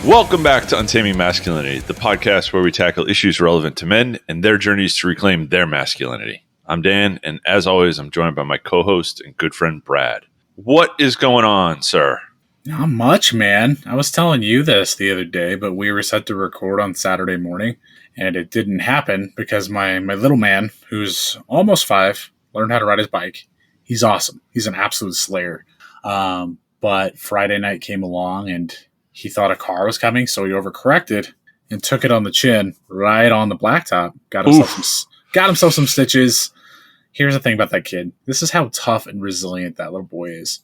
Welcome back to Untaming Masculinity, the podcast where we tackle issues relevant to men and their journeys to reclaim their masculinity. I'm Dan, and as always, I'm joined by my co-host and good friend, Brad. What is going on, sir? Not much, man. I was telling you this the other day, but we were set to record on Saturday morning, and it didn't happen because my little man, who's almost 5, learned how to ride his bike. He's awesome. He's an absolute slayer. But Friday night came along, and he thought a car was coming, so he overcorrected and took it on the chin right on the blacktop. Got himself some stitches. Here's the thing about that kid. This is how tough and resilient that little boy is.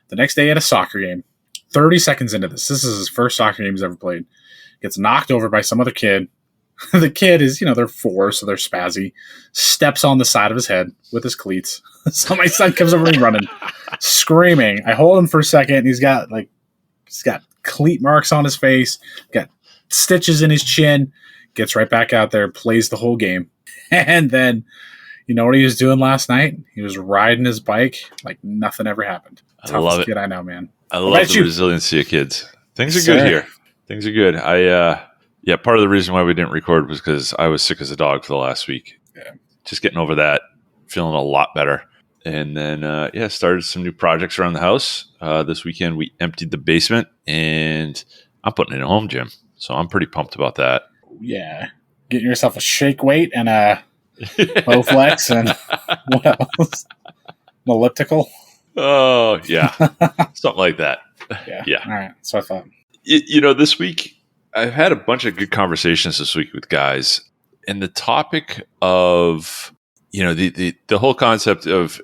The next day at a soccer game, 30 seconds into this is his first soccer game he's ever played, gets knocked over by some other kid. The kid is, they're 4, so they're spazzy, steps on the side of his head with his cleats. So my son comes over and running, screaming. I hold him for a second. He's got cleat marks on his face, got stitches in his chin, gets right back out there, plays the whole game. And then, you know what he was doing last night? He was riding his bike like nothing ever happened. I love it. Kid I know, man. I love the resiliency of kids. Things are good here. Things are good. Part of the reason why we didn't record was because I was sick as a dog for the last week. Yeah. Just getting over that, feeling a lot better. And then, started some new projects around the house. This weekend, we emptied the basement, and I'm putting in a home gym. So I'm pretty pumped about that. Yeah. Getting yourself a shake weight and a Bowflex and what else? An elliptical? Oh, yeah. Something like that. Yeah. All right. So I thought. This week, I've had a bunch of good conversations this week with guys. And the topic of... the whole concept of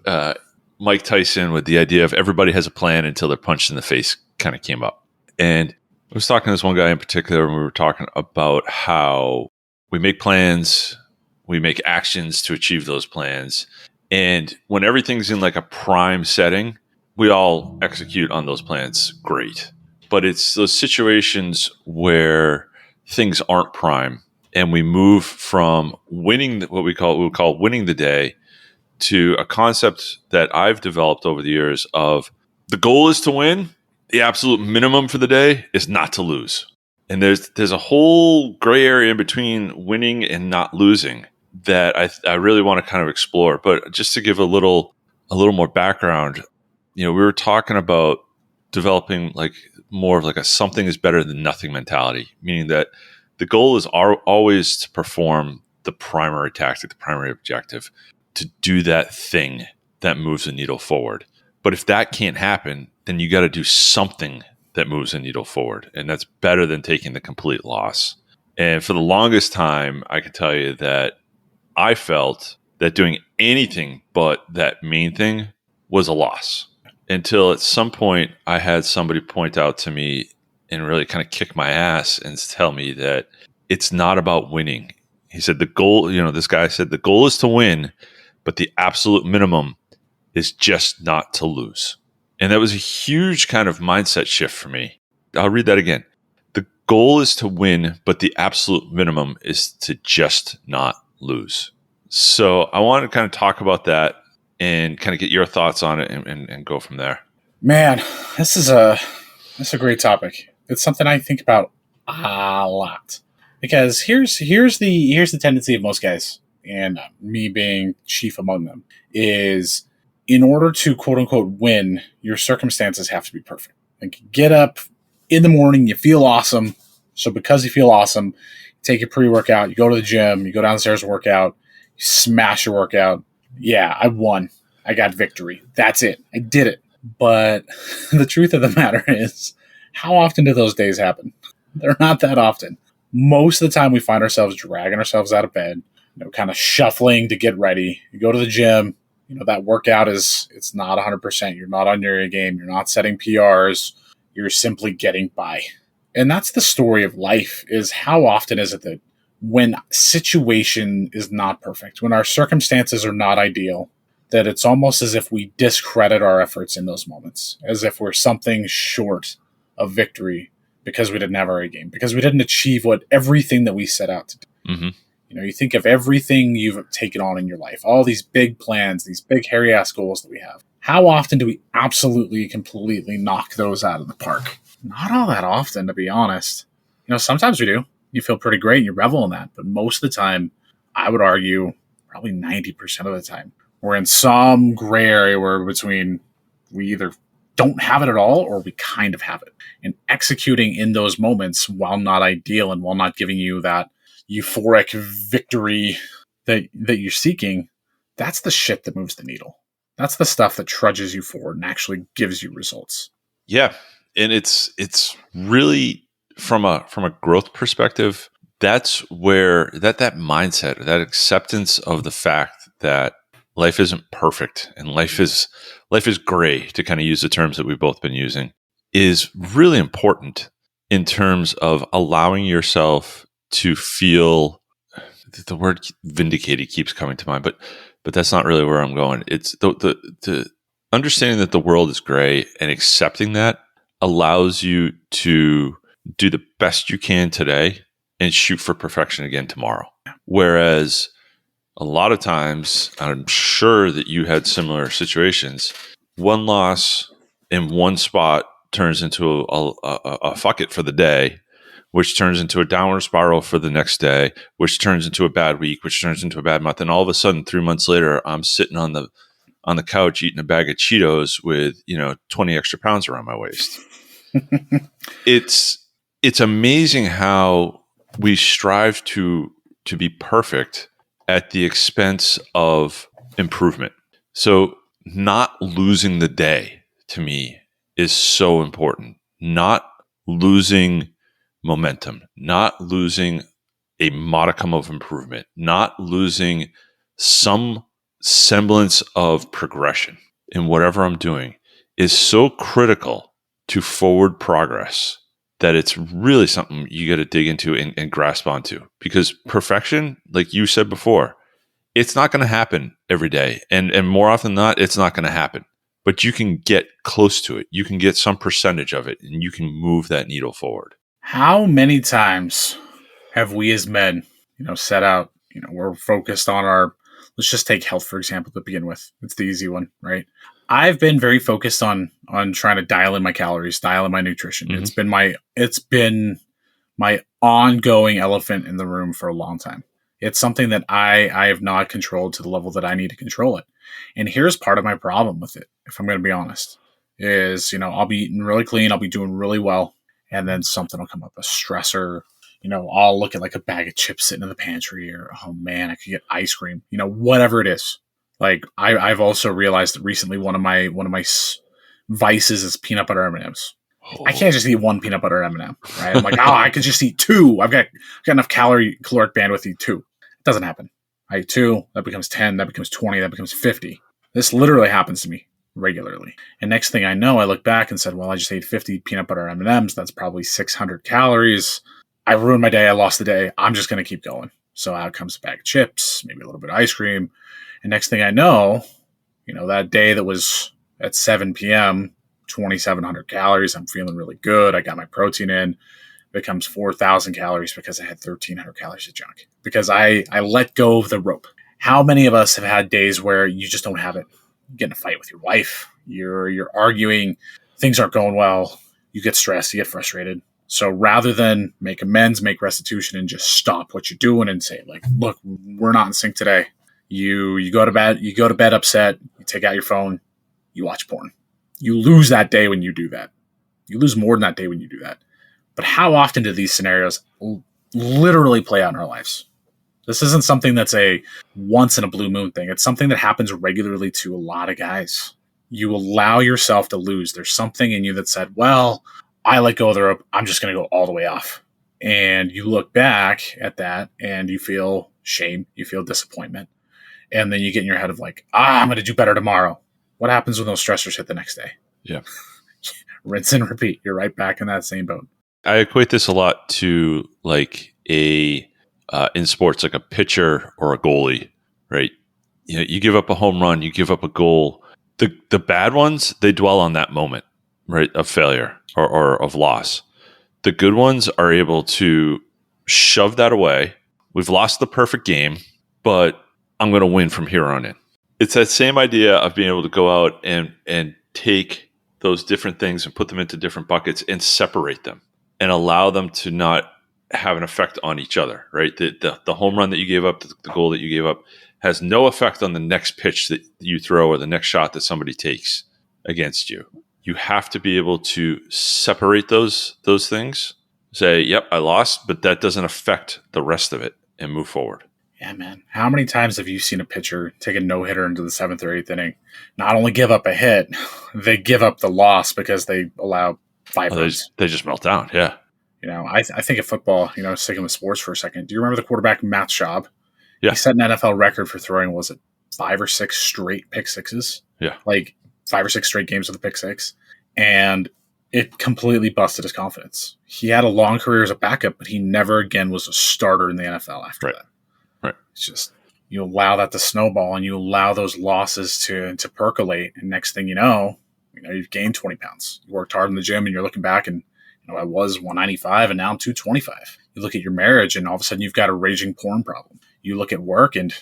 Mike Tyson with the idea of everybody has a plan until they're punched in the face kind of came up. And I was talking to this one guy in particular, and we were talking about how we make plans, we make actions to achieve those plans. And when everything's in like a prime setting, we all execute on those plans great. But it's those situations where things aren't prime, and we move from winning what we call winning the day to a concept that I've developed over the years of the goal is to win. The absolute minimum for the day is not to lose. And there's a whole gray area in between winning and not losing that I really want to kind of explore. But just to give a little more background, we were talking about developing like more of like a something is better than nothing mentality, meaning that the goal is always to perform the primary tactic, the primary objective, to do that thing that moves the needle forward. But if that can't happen, then you got to do something that moves the needle forward. And that's better than taking the complete loss. And for the longest time, I can tell you that I felt that doing anything but that main thing was a loss. Until at some point, I had somebody point out to me and really kind of kick my ass and tell me that it's not about winning. He said the goal, this guy said the goal is to win, but the absolute minimum is just not to lose. And that was a huge kind of mindset shift for me. I'll read that again. The goal is to win, but the absolute minimum is to just not lose. So I want to kind of talk about that and kind of get your thoughts on it and go from there. Man, this is a great topic. It's something I think about a lot because here's the tendency of most guys, and me being chief among them, is in order to quote unquote win, your circumstances have to be perfect. Like you get up in the morning, you feel awesome. So because you feel awesome, you take your pre-workout, you go to the gym, you go downstairs and work out, you smash your workout. Yeah, I won. I got victory. That's it. I did it. But the truth of the matter is, how often do those days happen? They're not that often. Most of the time we find ourselves dragging ourselves out of bed, kind of shuffling to get ready. You go to the gym, that workout it's not 100%. You're not on your A game. You're not setting PRs. You're simply getting by. And that's the story of life, is how often is it that when situation is not perfect, when our circumstances are not ideal, that it's almost as if we discredit our efforts in those moments, as if we're something short of victory because we didn't have our A game, because we didn't achieve everything that we set out to do. Mm-hmm. You think of everything you've taken on in your life, all these big plans, these big hairy-ass goals that we have. How often do we absolutely, completely knock those out of the park? Not all that often, to be honest. Sometimes we do. You feel pretty great and you revel in that. But most of the time, I would argue probably 90% of the time, we're in some gray area where between we either don't have it at all or we kind of have it. And executing in those moments, while not ideal and while not giving you that euphoric victory that you're seeking, that's the shit that moves the needle. That's the stuff that trudges you forward and actually gives you results. Yeah. And it's really from a growth perspective, that's where that mindset, that acceptance of the fact that life isn't perfect and life is gray, to kind of use the terms that we've both been using, is really important in terms of allowing yourself to feel. The word vindicated keeps coming to mind, but that's not really where I'm going. It's the understanding that the world is gray and accepting that allows you to do the best you can today and shoot for perfection again tomorrow. Whereas a lot of times, I'm sure that you had similar situations, one loss in one spot turns into a fuck it for the day, which turns into a downward spiral for the next day, which turns into a bad week, which turns into a bad month. And all of a sudden, 3 months later, I'm sitting on the couch eating a bag of Cheetos with 20 extra pounds around my waist. It's amazing how we strive to be perfect at the expense of improvement. So not losing the day, to me, is so important. Not losing momentum, not losing a modicum of improvement, not losing some semblance of progression in whatever I'm doing is so critical to forward progress that it's really something you got to dig into and grasp onto. Because perfection, like you said before, it's not going to happen every day. And more often than not, it's not going to happen. But you can get close to it. You can get some percentage of it, and you can move that needle forward. How many times have we as men, set out, we're focused on let's just take health, for example, to begin with. It's the easy one, right? I've been very focused on trying to dial in my calories, dial in my nutrition. Mm-hmm. It's been my ongoing elephant in the room for a long time. It's something that I have not controlled to the level that I need to control it. And here's part of my problem with it, if I'm going to be honest, is, I'll be eating really clean. I'll be doing really well. And then something will come up, a stressor. I'll look at like a bag of chips sitting in the pantry, or, oh man, I could get ice cream, whatever it is. Like I've also realized that recently one of my vices is peanut butter M&Ms. Oh. I can't just eat one peanut butter M&M, right? I'm like, I could just eat two. I've got enough caloric bandwidth to eat two. It doesn't happen. I eat two, that becomes 10, that becomes 20, that becomes 50. This literally happens to me regularly. And next thing I know, I look back and said, well, I just ate 50 peanut butter M&Ms. That's probably 600 calories. I ruined my day. I lost the day. I'm just going to keep going. So out comes a bag of chips, maybe a little bit of ice cream. And next thing I know, that day that was at 7 p.m., 2,700 calories. I'm feeling really good. I got my protein in. Becomes 4,000 calories because I had 1,300 calories of junk. Because I let go of the rope. How many of us have had days where you just don't have it? You get in a fight with your wife. You're arguing. Things aren't going well. You get stressed. You get frustrated. So rather than make amends, make restitution, and just stop what you're doing and say, like, look, we're not in sync today. You go to bed. You go to bed upset. You take out your phone. You watch porn. You lose that day when you do that. You lose more than that day when you do that. But how often do these scenarios literally play out in our lives? This isn't something that's a once in a blue moon thing. It's something that happens regularly to a lot of guys. You allow yourself to lose. There's something in you that said, well, I let go of the rope. I'm just going to go all the way off. And you look back at that and you feel shame. You feel disappointment. And then you get in your head of like, I'm going to do better tomorrow. What happens when those stressors hit the next day? Yeah. Rinse and repeat. You're right back in that same boat. I equate this a lot to like in sports, like a pitcher or a goalie, right? You give up a home run, you give up a goal. The bad ones, they dwell on that moment, right, of failure or of loss. The good ones are able to shove that away. We've lost the perfect game, but I'm going to win from here on in. It's that same idea of being able to go out and take those different things and put them into different buckets and separate them and allow them to not have an effect on each other, right? The home run that you gave up, the goal that you gave up, has no effect on the next pitch that you throw or the next shot that somebody takes against you. You have to be able to separate those things. Say, yep, I lost, but that doesn't affect the rest of it, and move forward. Yeah, man. How many times have you seen a pitcher take a no-hitter into the 7th or 8th inning, not only give up a hit, they give up the loss because they allow 5 runs? They just melt down, yeah. I think of football, sticking with sports for a second. Do you remember the quarterback, Matt Schaub? Yeah. He set an NFL record for throwing, was it 5 or 6 straight pick sixes? Yeah. Like 5 or 6 straight games with a pick six. And it completely busted his confidence. He had a long career as a backup, but he never again was a starter in the NFL after that. Right. It's just, you allow that to snowball and you allow those losses to percolate. And next thing you know, you've gained 20 pounds. You worked hard in the gym and you're looking back and, I was 195 and now I'm 225. You look at your marriage and all of a sudden you've got a raging porn problem. You look at work and,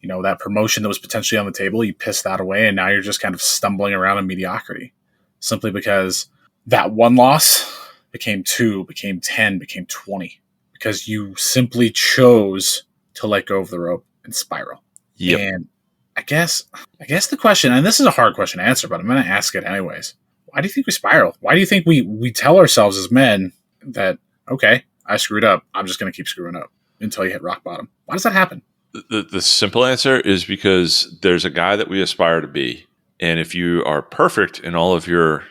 that promotion that was potentially on the table, you piss that away and now you're just kind of stumbling around in mediocrity simply because that one loss became 2, became 10, became 20 because you simply chose to let go of the rope and spiral. Yep. And I guess the question, and this is a hard question to answer, but I'm going to ask it anyways. Why do you think we spiral? Why do you think we tell ourselves as men that, okay, I screwed up. I'm just going to keep screwing up until you hit rock bottom? Why does that happen? The simple answer is because there's a guy that we aspire to be. And if you are perfect in all of your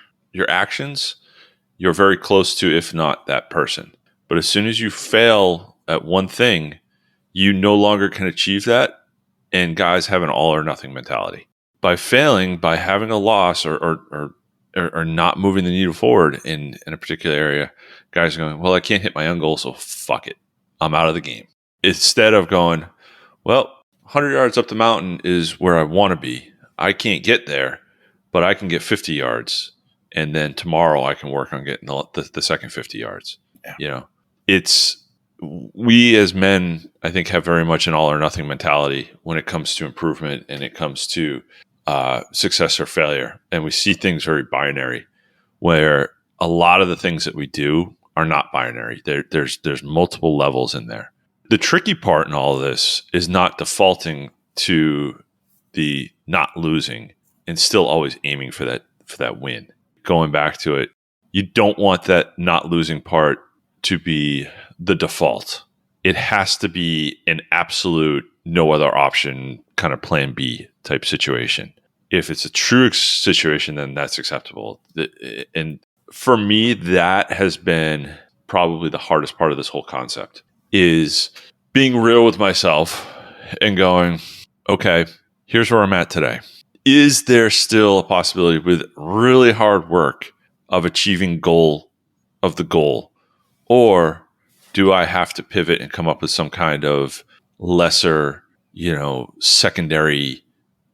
actions, you're very close to, if not that person. But as soon as you fail at one thing, you no longer can achieve that. And guys have an all or nothing mentality. By failing, by having a loss or not moving the needle forward in a particular area, guys are going, well, I can't hit my own goal, so fuck it. I'm out of the game. Instead of going, well, 100 yards up the mountain is where I want to be. I can't get there, but I can get 50 yards. And then tomorrow I can work on getting the second 50 yards. Yeah. We as men, I think, have very much an all or nothing mentality when it comes to improvement and it comes to success or failure. And we see things very binary, where a lot of the things that we do are not binary. There's multiple levels in there. The tricky part in all of this is not defaulting to the not losing and still always aiming for that win. Going back to it, you don't want that not losing part to be the default. It has to be an absolute no other option kind of plan B type situation. If it's a true situation, then that's acceptable. And for me, that has been probably the hardest part of this whole concept, is being real with myself and going, okay, here's where I'm at today. Is there still a possibility with really hard work of achieving the goal? Or do I have to pivot and come up with some kind of lesser, secondary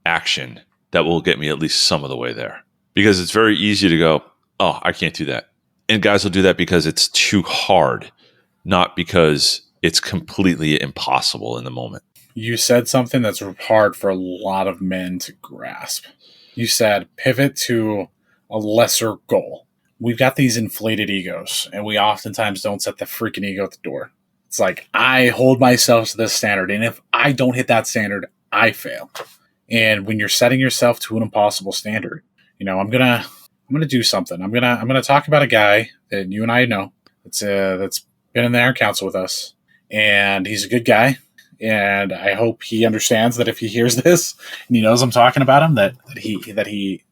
action that will get me at least some of the way there? Because it's very easy to go, oh, I can't do that. And guys will do that because it's too hard, not because it's completely impossible in the moment. You said something that's hard for a lot of men to grasp. You said pivot to a lesser goal. We've got these inflated egos, and we oftentimes don't set the freaking ego at the door. It's like, I hold myself to this standard, and if I don't hit that standard, I fail. And when you're setting yourself to an impossible standard, I'm gonna do something. I'm gonna talk about a guy that you and I know that's been in the Air Council with us, and he's a good guy. And I hope he understands that if he hears this and he knows I'm talking about him, that he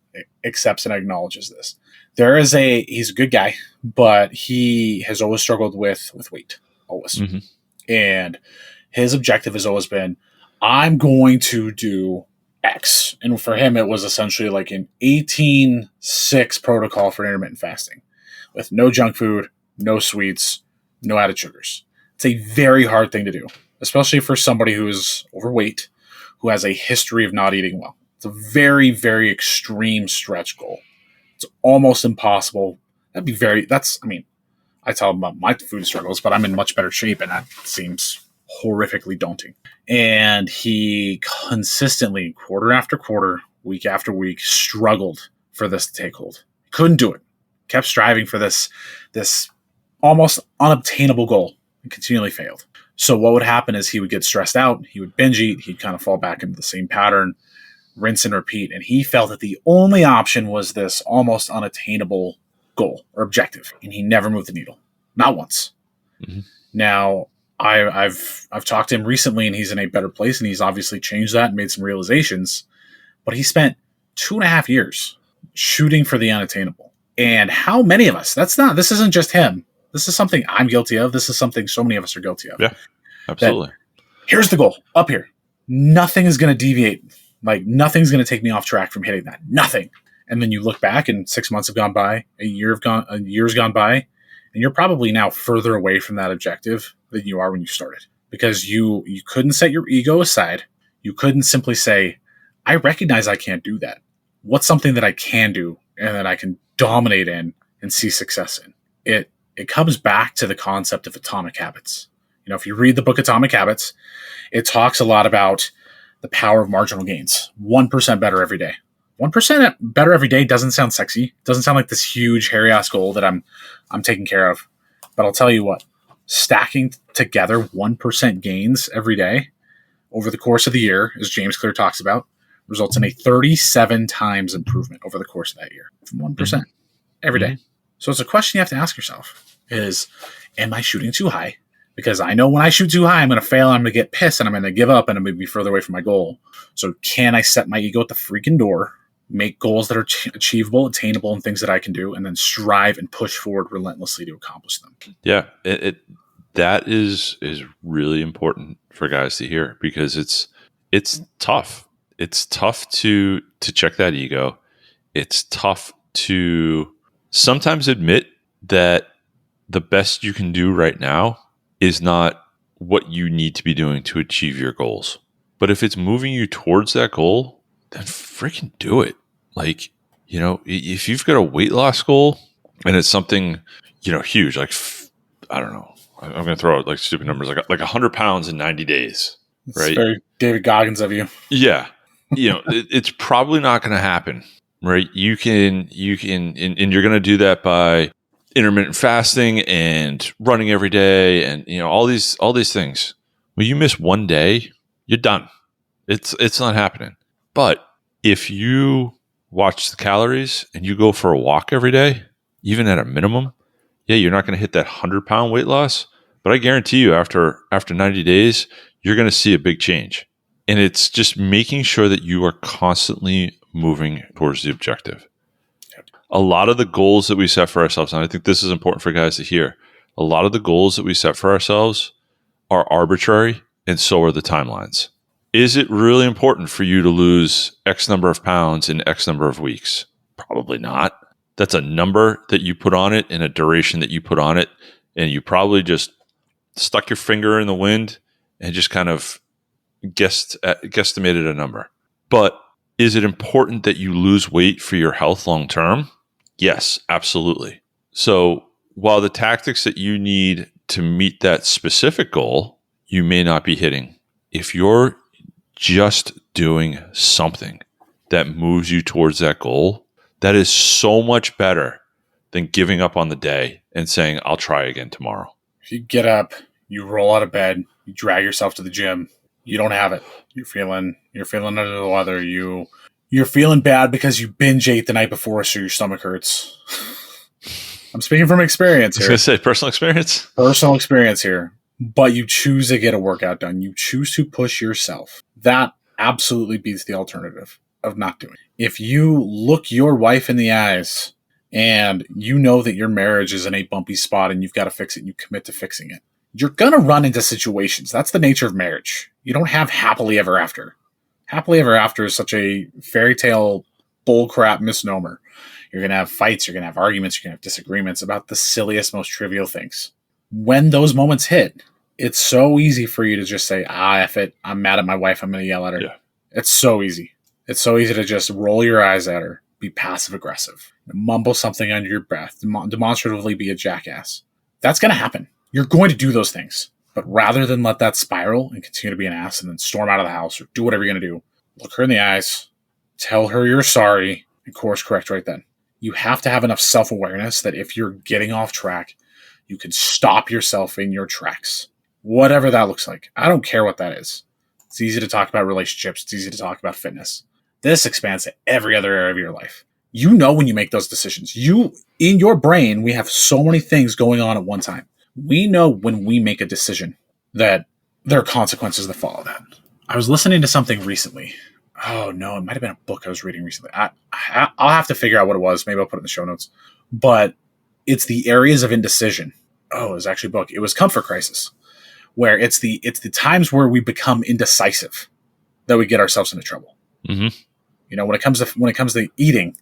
accepts and acknowledges this. He's a good guy, but he has always struggled with weight, always. Mm-hmm. And his objective has always been, I'm going to do X. And for him, it was essentially like an 18-6 protocol for intermittent fasting with no junk food, no sweets, no added sugars. It's a very hard thing to do, especially for somebody who is overweight, who has a history of not eating well. It's a very, very extreme stretch goal. It's almost impossible. I tell them about my food struggles, but I'm in much better shape, and that seems horrifically daunting. And he consistently, quarter after quarter, week after week, struggled for this to take hold. Couldn't do it. Kept striving for this almost unobtainable goal and continually failed. So what would happen is he would get stressed out, he would binge eat, he'd kind of fall back into the same pattern, rinse and repeat. And he felt that the only option was this almost unattainable goal or objective. And he never moved the needle. Not once. Mm-hmm. Now, I've talked to him recently, and he's in a better place, and he's obviously changed that and made some realizations. But he spent 2.5 years shooting for the unattainable. And how many of us? This isn't just him. This is something I'm guilty of. This is something so many of us are guilty of. Yeah, absolutely. Here's the goal up here. Nothing is going to deviate. Like, nothing's going to take me off track from hitting that. Nothing. And then you look back, and 6 months have gone by, a year's gone by, and you're probably now further away from that objective than you are when you started, because you couldn't set your ego aside. You couldn't simply say, I recognize I can't do that. What's something that I can do and that I can dominate in and see success in? It comes back to the concept of atomic habits. If you read the book Atomic Habits, it talks a lot about the power of marginal gains. 1% better every day. 1% better every day doesn't sound sexy. Doesn't sound like this huge hairy-ass goal that I'm taking care of. But I'll tell you what, stacking together 1% gains every day over the course of the year, as James Clear talks about, results in a 37 times improvement over the course of that year from 1% every day. So it's a question you have to ask yourself is, am I shooting too high? Because I know when I shoot too high, I'm going to fail, I'm going to get pissed, and I'm going to give up, and I'm going to be further away from my goal. So can I set my ego at the freaking door, make goals that are achievable, attainable, and things that I can do, and then strive and push forward relentlessly to accomplish them? Yeah, that is really important for guys to hear, because it's tough. It's tough to check that ego. It's tough to sometimes admit that the best you can do right now is not what you need to be doing to achieve your goals. But if it's moving you towards that goal, then freaking do it. Like, if you've got a weight loss goal and it's something, huge, like, I don't know, I'm going to throw out like stupid numbers, like 100 pounds in 90 days, right? It's very David Goggins of you. Yeah. It's probably not going to happen, right? You can, and you're going to do that by intermittent fasting and running every day, and all these things. When you miss one day, you're done. It's not happening. But if you watch the calories and you go for a walk every day, even at a minimum, yeah, you're not going to hit that 100-pound weight loss, but I guarantee you after 90 days, you're going to see a big change. And it's just making sure that you are constantly moving towards the objective. A lot of the goals that we set for ourselves, and I think this is important for guys to hear, a lot of the goals that we set for ourselves are arbitrary, and so are the timelines. Is it really important for you to lose X number of pounds in X number of weeks? Probably not. That's a number that you put on it and a duration that you put on it, and you probably just stuck your finger in the wind and just kind of guesstimated a number. But is it important that you lose weight for your health long term? Yes, absolutely. So while the tactics that you need to meet that specific goal, you may not be hitting, if you're just doing something that moves you towards that goal, that is so much better than giving up on the day and saying, I'll try again tomorrow. If you get up, you roll out of bed, you drag yourself to the gym, you don't have it. You're feeling under the weather. You're feeling bad because you binge ate the night before, so your stomach hurts. I'm speaking from experience here. I was going to say personal experience. Personal experience here. But you choose to get a workout done. You choose to push yourself. That absolutely beats the alternative of not doing it. If you look your wife in the eyes and you know that your marriage is in a bumpy spot and you've got to fix it and you commit to fixing it, you're going to run into situations. That's the nature of marriage. You don't have happily ever after. Happily ever after is such a fairy tale bullcrap misnomer. You're going to have fights, you're going to have arguments, you're going to have disagreements about the silliest, most trivial things. When those moments hit, it's so easy for you to just say, F it, I'm mad at my wife, I'm going to yell at her. Yeah. It's so easy. It's so easy to just roll your eyes at her, be passive-aggressive, mumble something under your breath, demonstratively be a jackass. That's going to happen. You're going to do those things. But rather than let that spiral and continue to be an ass and then storm out of the house or do whatever you're going to do, look her in the eyes, tell her you're sorry, and course correct right then. You have to have enough self-awareness that if you're getting off track, You can stop yourself in your tracks. Whatever that looks like. I don't care what that is. It's easy to talk about relationships. It's easy to talk about fitness. This expands to every other area of your life. You know when you make those decisions. In your brain, we have so many things going on at one time. We know when we make a decision that there are consequences that follow that. I was listening to something recently. Oh no, it might have been a book I was reading recently. I'll have to figure out what it was. Maybe I'll put it in the show notes. But it's the areas of indecision. Oh, it was actually a book. It was Comfort Crisis, where it's the times where we become indecisive that we get ourselves into trouble. Mm-hmm. You know, when it comes to eating,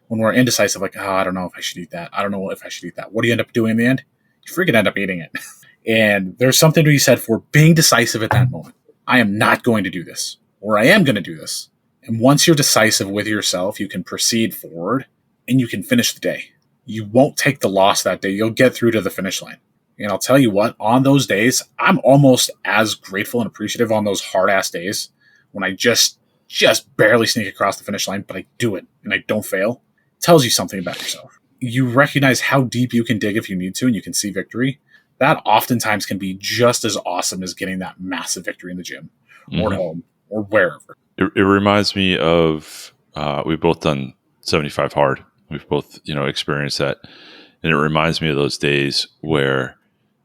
when we're indecisive, like, oh, I don't know if I should eat that. I don't know if I should eat that. What do you end up doing in the end? You freaking end up eating it. And there's something to be said for being decisive at that moment. I am not going to do this, or I am going to do this. And once you're decisive with yourself, you can proceed forward and you can finish the day. You won't take the loss that day. You'll get through to the finish line. And I'll tell you what, on those days, I'm almost as grateful and appreciative on those hard-ass days when I just barely sneak across the finish line, but I do it and I don't fail. It tells you something about yourself. You recognize how deep you can dig if you need to, and you can see victory. That oftentimes can be just as awesome as getting that massive victory in the gym or at home or wherever. It reminds me of, we've both done 75 hard. We've both, experienced that. And it reminds me of those days where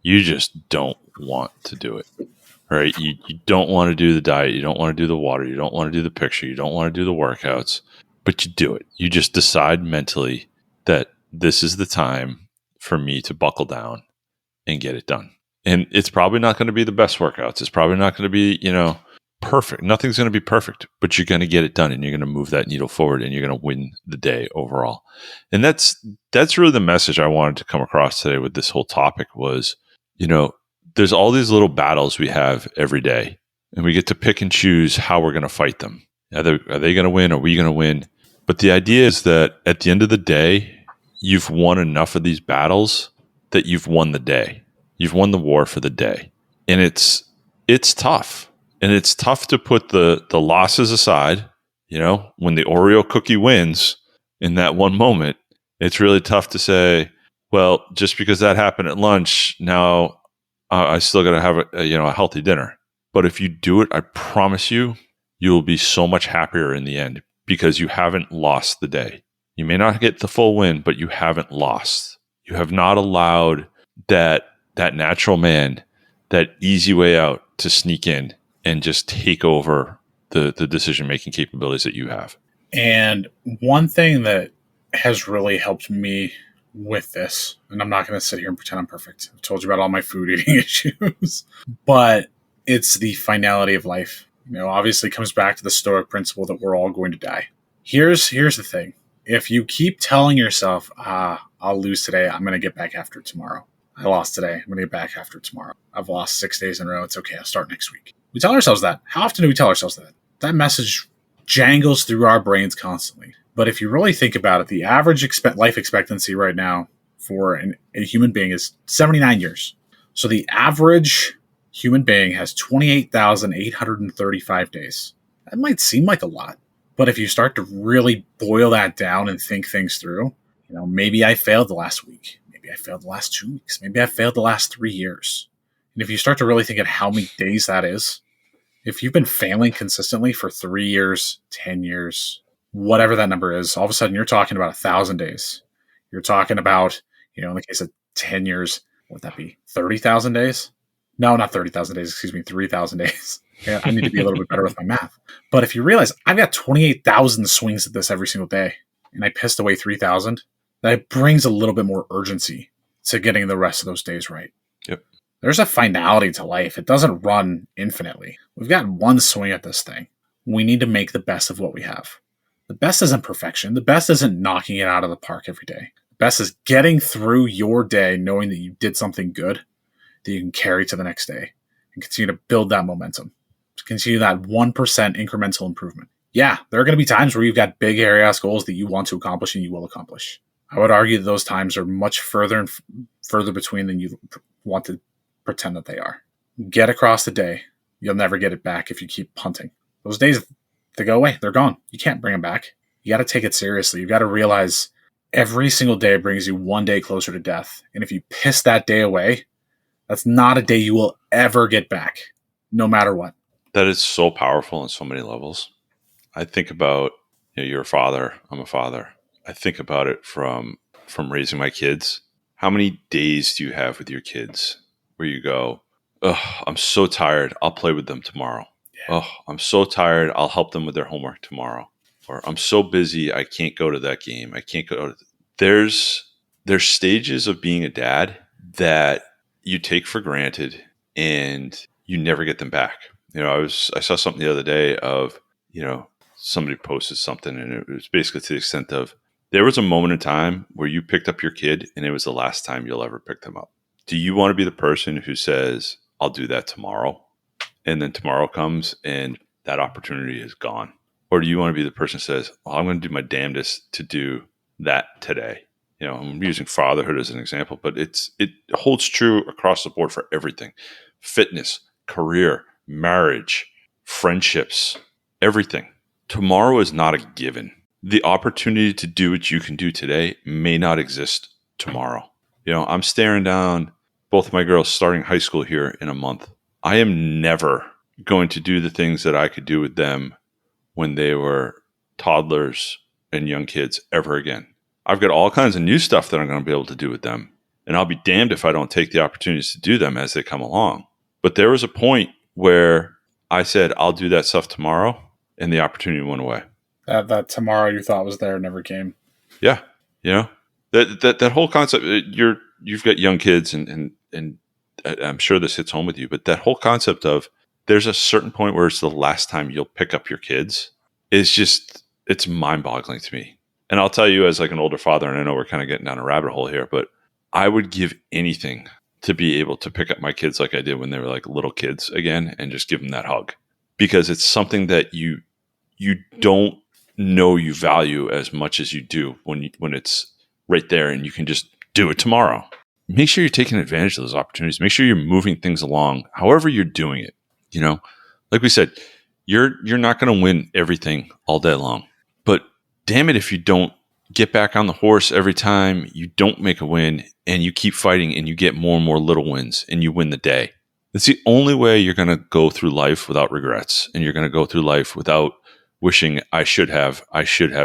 you just don't want to do it, right? You don't want to do the diet. You don't want to do the water. You don't want to do the picture. You don't want to do the workouts, but you do it. You just decide mentally that this is the time for me to buckle down and get it done. And it's probably not going to be the best workouts. It's probably not going to be, perfect. Nothing's going to be perfect, but you're going to get it done and you're going to move that needle forward and you're going to win the day overall. And that's really the message I wanted to come across today with this whole topic was, there's all these little battles we have every day and we get to pick and choose how we're going to fight them. Are they going to win? Are we going to win? But the idea is that at the end of the day, you've won enough of these battles that you've won the day. You've won the war for the day. And it's tough. And it's tough to put the losses aside. When the Oreo cookie wins in that one moment, it's really tough to say, well, just because that happened at lunch, now I still got to have a healthy dinner. But if you do it, I promise you, you'll be so much happier in the end because you haven't lost the day. You may not get the full win, but you haven't lost. You have not allowed that natural man, that easy way out to sneak in and just take over the decision-making capabilities that you have. And one thing that has really helped me with this, and I'm not going to sit here and pretend I'm perfect. I've told you about all my food eating issues, but it's the finality of life. Obviously it comes back to the Stoic principle that we're all going to die. Here's the thing. If you keep telling yourself, I'll lose today, I'm going to get back after it tomorrow. I lost today, I'm going to get back after it tomorrow. I've lost 6 days in a row, it's okay, I'll start next week. We tell ourselves that. How often do we tell ourselves that? That message jangles through our brains constantly. But if you really think about it, the average life expectancy right now for a human being is 79 years. So the average human being has 28,835 days. That might seem like a lot. But if you start to really boil that down and think things through, maybe I failed the last week. Maybe I failed the last 2 weeks. Maybe I failed the last 3 years. And if you start to really think of how many days that is, if you've been failing consistently for 3 years, 10 years, whatever that number is, all of a sudden you're talking about 1,000 days. You're talking about, in the case of 10 years, what would that be? 30,000 days? No, not 30,000 days. 3,000 days. Yeah, I need to be a little bit better with my math. But if you realize I've got 28,000 swings at this every single day, and I pissed away 3,000, that brings a little bit more urgency to getting the rest of those days right. Yep. There's a finality to life. It doesn't run infinitely. We've got one swing at this thing. We need to make the best of what we have. The best isn't perfection. The best isn't knocking it out of the park every day. The best is getting through your day knowing that you did something good that you can carry to the next day and continue to build that momentum. To continue that 1% incremental improvement. Yeah, there are going to be times where you've got big area-ass goals that you want to accomplish and you will accomplish. I would argue that those times are much further and further between than you want to pretend that they are. Get across the day. You'll never get it back if you keep punting. Those days, they go away. They're gone. You can't bring them back. You got to take it seriously. You got to realize Every single day brings you one day closer to death. And if you piss that day away, that's not a day you will ever get back, no matter what. That is so powerful on so many levels. I think about, you're a father, I'm a father. I think about it from raising my kids. How many days do you have with your kids where you go, oh, I'm so tired, I'll play with them tomorrow. Yeah. Oh, I'm so tired, I'll help them with their homework tomorrow. Or I'm so busy, I can't go to that game. I can't go to there's stages of being a dad that you take for granted and you never get them back. I saw something the other day of, somebody posted something and it was basically to the extent of, there was a moment in time where you picked up your kid and it was the last time you'll ever pick them up. Do you want to be the person who says, I'll do that tomorrow? And then tomorrow comes and that opportunity is gone. Or do you want to be the person who says, well, I'm going to do my damnedest to do that today? I'm using fatherhood as an example, but it holds true across the board for everything. Fitness, career, marriage, friendships, everything. Tomorrow is not a given. The opportunity to do what you can do today may not exist tomorrow. I'm staring down both of my girls starting high school here in a month. I am never going to do the things that I could do with them when they were toddlers and young kids ever again. I've got all kinds of new stuff that I'm going to be able to do with them. And I'll be damned if I don't take the opportunities to do them as they come along. But there was a point where I said, I'll do that stuff tomorrow. And the opportunity went away. That tomorrow you thought was there never came. Yeah. That whole concept, you've got young kids and I'm sure this hits home with you, but that whole concept of there's a certain point where it's the last time you'll pick up your kids is just, it's mind boggling to me. And I'll tell you as like an older father, and I know we're kind of getting down a rabbit hole here, but I would give anything to be able to pick up my kids like I did when they were like little kids again and just give them that hug, because it's something that you don't know you value as much as you do when it's right there and you can just do it tomorrow. Make sure you're taking advantage of those opportunities. Make sure you're moving things along, however you're doing it. Like we said, you're not going to win everything all day long, but damn it if you don't get back on the horse every time you don't make a win and you keep fighting and you get more and more little wins and you win the day. That's the only way you're going to go through life without regrets, and you're going to go through life without wishing I should have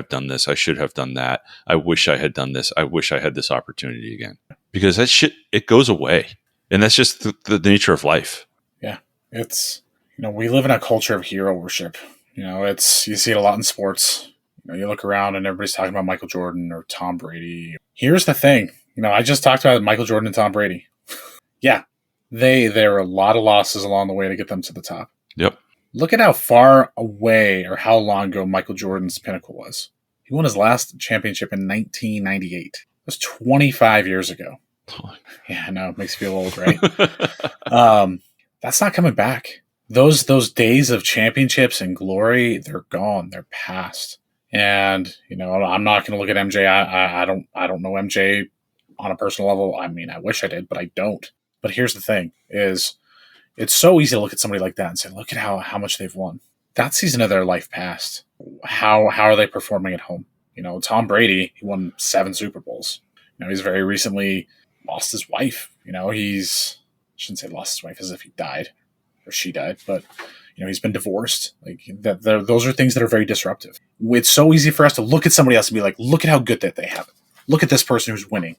done this. I should have done that. I wish I had done this. I wish I had this opportunity again, because that shit, it goes away. And that's just the nature of life. Yeah. It's, we live in a culture of hero worship. You see it a lot in sports. You look around and everybody's talking about Michael Jordan or Tom Brady. Here's the thing. I just talked about Michael Jordan and Tom Brady. Yeah. There are a lot of losses along the way to get them to the top. Yep. Look at how far away or how long ago Michael Jordan's pinnacle was. He won his last championship in 1998. It was 25 years ago. Yeah, I know. It makes you feel old, right? That's not coming back. Those days of championships and glory, they're gone. They're past. And, I'm not going to look at MJ. I don't know MJ on a personal level. I mean, I wish I did, but I don't. But here's the thing is, it's so easy to look at somebody like that and say, look at how much they've won. That season of their life passed. How are they performing at home? Tom Brady, he won 7 Super Bowls. He's very recently lost his wife. I shouldn't say lost his wife as if he died or she died, but he's been divorced. Like that, those are things that are very disruptive. It's so easy for us to look at somebody else and be like, look at how good that they have it. Look at this person who's winning.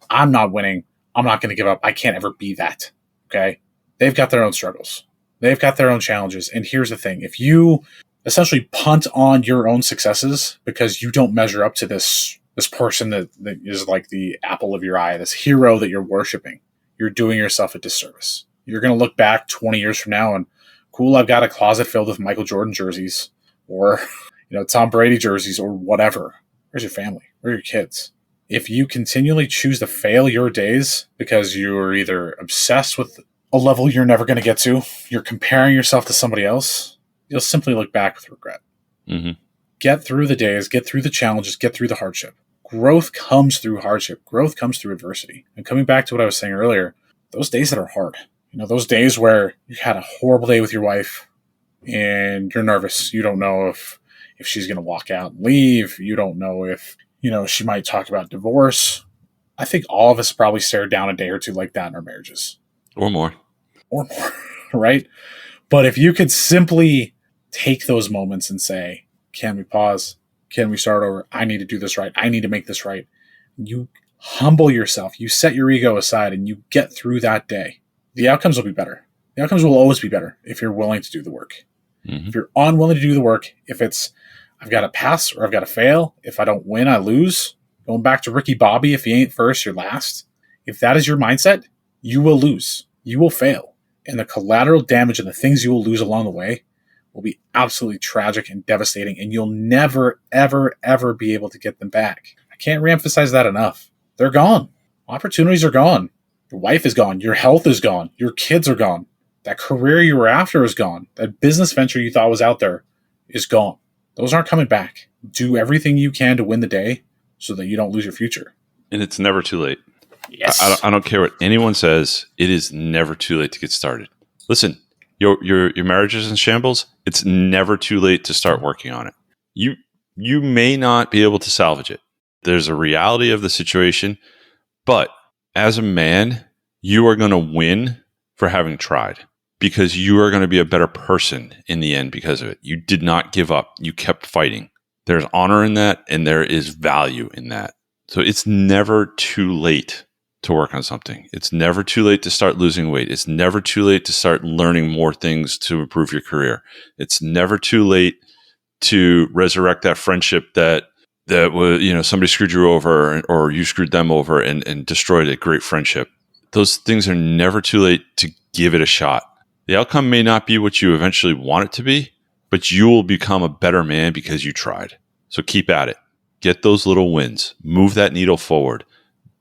I'm not winning. I'm not going to give up. I can't ever be that. Okay. They've got their own struggles. They've got their own challenges. And here's the thing. If you essentially punt on your own successes because you don't measure up to this person that is like the apple of your eye, this hero that you're worshiping, you're doing yourself a disservice. You're going to look back 20 years from now and, cool, I've got a closet filled with Michael Jordan jerseys or, Tom Brady jerseys or whatever. Where's your family? Where are your kids? If you continually choose to fail your days because you're either obsessed with a level you're never going to get to, you're comparing yourself to somebody else, you'll simply look back with regret. Mm-hmm. Get through the days, get through the challenges, get through the hardship. Growth comes through hardship. Growth comes through adversity. And coming back to what I was saying earlier, those days that are hard, those days where you had a horrible day with your wife and you're nervous. You don't know if she's going to walk out and leave. You don't know if, She might talk about divorce. I think all of us probably stared down a day or two like that in our marriages. Or more. Or more, right? But if you could simply take those moments and say, can we pause? Can we start over? I need to do this right. I need to make this right. You humble yourself. You set your ego aside and you get through that day. The outcomes will be better. The outcomes will always be better if you're willing to do the work. Mm-hmm. If you're unwilling to do the work, if it's, I've got to pass or I've got to fail. If I don't win, I lose. Going back to Ricky Bobby, if you ain't first, you're last. If that is your mindset, you will lose. You will fail. And the collateral damage and the things you will lose along the way will be absolutely tragic and devastating. And you'll never, ever, ever be able to get them back. I can't reemphasize that enough. They're gone. Opportunities are gone. Your wife is gone. Your health is gone. Your kids are gone. That career you were after is gone. That business venture you thought was out there is gone. Those aren't coming back. Do everything you can to win the day so that you don't lose your future. And it's never too late. Yes. I don't care what anyone says. It is never too late to get started. Listen, your marriage is in shambles. It's never too late to start working on it. You may not be able to salvage it. There's a reality of the situation, but as a man, you are going to win for having tried, because you are going to be a better person in the end because of it. You did not give up. You kept fighting. There's honor in that, and there is value in that. So it's never too late to work on something. It's never too late to start losing weight. It's never too late to start learning more things to improve your career. It's never too late to resurrect that friendship that was, somebody screwed you over or you screwed them over and destroyed a great friendship. Those things are never too late to give it a shot. The outcome may not be what you eventually want it to be, but you will become a better man because you tried. So keep at it. Get those little wins. Move that needle forward.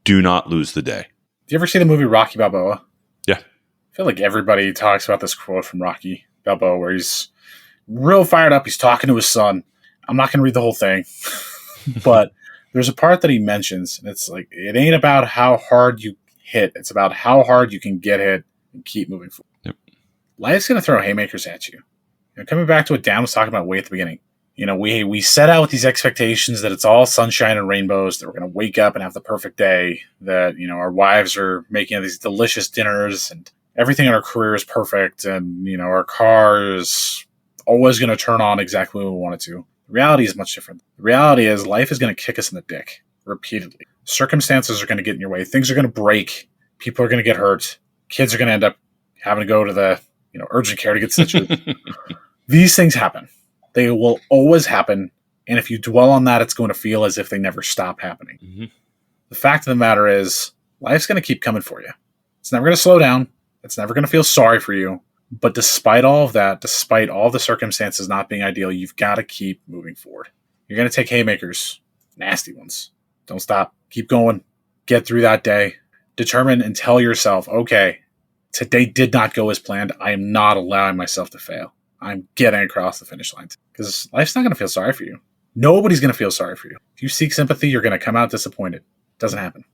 Do not lose the day. Do you ever see the movie Rocky Balboa? Yeah. I feel like everybody talks about this quote from Rocky Balboa where he's real fired up. He's talking to his son. I'm not going to read the whole thing, but there's a part that he mentions, and it's like, it ain't about how hard you hit. It's about how hard you can get hit and keep moving forward. Yep. Life's going to throw haymakers at you. Coming back to what Dan was talking about way at the beginning, we set out with these expectations that it's all sunshine and rainbows, that we're going to wake up and have the perfect day, that, our wives are making these delicious dinners and everything in our career is perfect, and, our car is always going to turn on exactly when we want it to. The reality is much different. The reality is life is going to kick us in the dick repeatedly. Circumstances are going to get in your way. Things are going to break. People are going to get hurt. Kids are going to end up having to go to the urgent care to get stitches. These things happen. They will always happen. And if you dwell on that, it's going to feel as if they never stop happening. Mm-hmm. The fact of the matter is, life's going to keep coming for you. It's never going to slow down. It's never going to feel sorry for you. But despite all of that, despite all the circumstances not being ideal, you've got to keep moving forward. You're going to take haymakers, nasty ones. Don't stop. Keep going. Get through that day. Determine and tell yourself, okay, today did not go as planned. I am not allowing myself to fail. I'm getting across the finish line. Because life's not going to feel sorry for you. Nobody's going to feel sorry for you. If you seek sympathy, you're going to come out disappointed. It doesn't happen.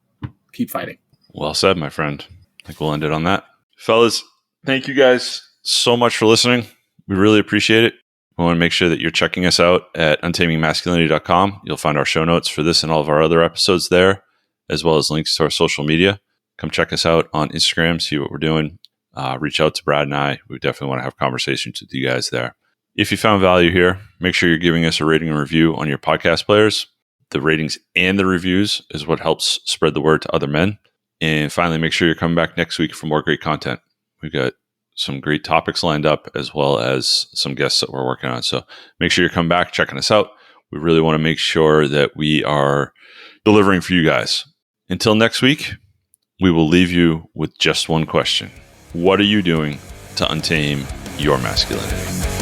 Keep fighting. Well said, my friend. I think we'll end it on that. Fellas, thank you guys so much for listening. We really appreciate it. We want to make sure that you're checking us out at untamingmasculinity.com. You'll find our show notes for this and all of our other episodes there, as well as links to our social media. Come check us out on Instagram, see what we're doing. Reach out to Brad and I. We definitely want to have conversations with you guys there. If you found value here, make sure you're giving us a rating and review on your podcast players. The ratings and the reviews is what helps spread the word to other men. And finally, make sure you're coming back next week for more great content. We've got some great topics lined up, as well as some guests that we're working on. So make sure you come back, checking us out. We really want to make sure that we are delivering for you guys. Until next week, we will leave you with just one question. What are you doing to untame your masculinity?